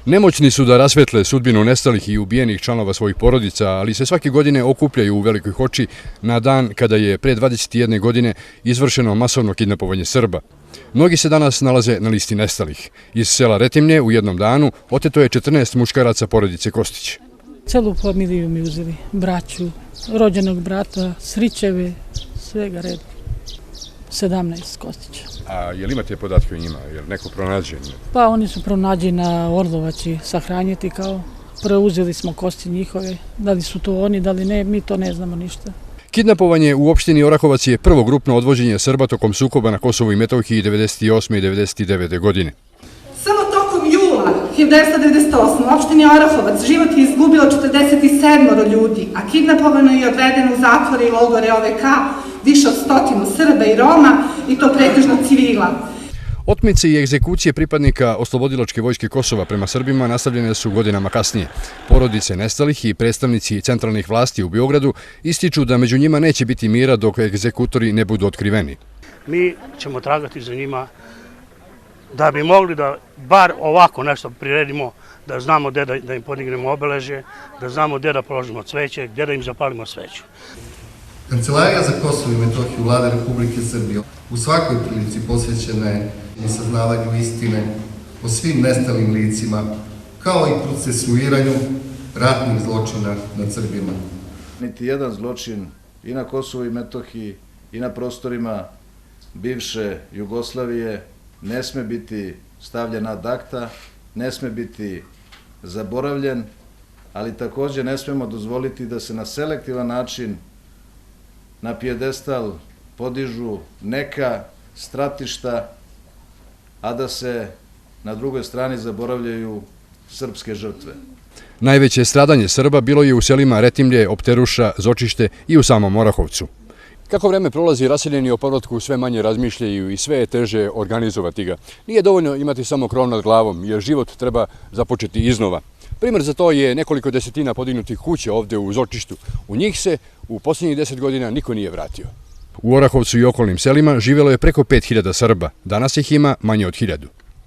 Nemoćni su da rasvetle sudbinu nestalih i ubijenih članova svojih porodica, ali se svake godine okupljaju u Velikoj Hoči na dan kada je pre 21 godine izvršeno masovno kidnapovanje Srba. Mnogi se danas nalaze na listi nestalih. Iz sela Retimnje u jednom danu oteto je 14 muškaraca porodice Kostić. Celu familiju mi uzeli, braću, rođenog brata, stričeve, svega reda. 17 Kostića. A je li imate podatke o njima? Je li neko pronađen? Pa oni su pronađeni na Orlovači sahranjiti kao. Preuzeli smo kosti njihove. Da li su to oni, da li ne, mi to ne znamo ništa. Kidnapovanje u opštini Orahovac je prvo grupno odvođenje Srba tokom sukoba na Kosovu i Metohiji 1998. i 1999. godine. Samo tokom jula 1998. u opštini Orahovac život je izgubilo 47 ljudi, a kidnapovano je i odvedeno u zatvore i logore OVK više od 100 Srba i Roma, i to pretežno civila. Otmice i egzekucije pripadnika oslobodilačke vojske Kosova prema Srbima nastavljene su godinama kasnije. Porodice nestalih i predstavnici centralnih vlasti u Beogradu ističu da među njima neće biti mira dok egzekutori ne budu otkriveni. Mi ćemo tragati za njima da bi mogli da bar ovako nešto priredimo, da znamo gde da im podignemo obeležje, da znamo gde da položimo cveće, gde da im zapalimo sveću. Kancelarija za Kosovo i Metohiju Vlade Republike Srbije u svakoj prilici posvećena je i saznavanju istine o svim nestalim licima, kao i procesuiranju ratnih zločina nad Srbima. Niti jedan zločin i na Kosovu i Metohiji i na prostorima bivše Jugoslavije ne sme biti stavljen ad acta, ne sme biti zaboravljen, ali također ne smemo dozvoliti da se na selektivan način na pijedestal podižu neka stratišta, a da se na drugoj strani zaboravljaju srpske žrtve. Najveće stradanje Srba bilo je u selima Retimlje, Opteruša, Zočište i u samom Orahovcu. Kako vreme prolazi, raseljeni o povratku sve manje razmišljaju i sve je teže organizovati ga. Nije dovoljno imati samo krov nad glavom, jer život treba započeti iznova. Primjer za to je nekoliko desetina podignutih kuća ovdje u Zočištu. U njih se u posljednjih 10 godina niko nije vratio. U Orahovcu i okolnim selima živjelo je preko 5000 Srba, danas ih ima manje od 1000.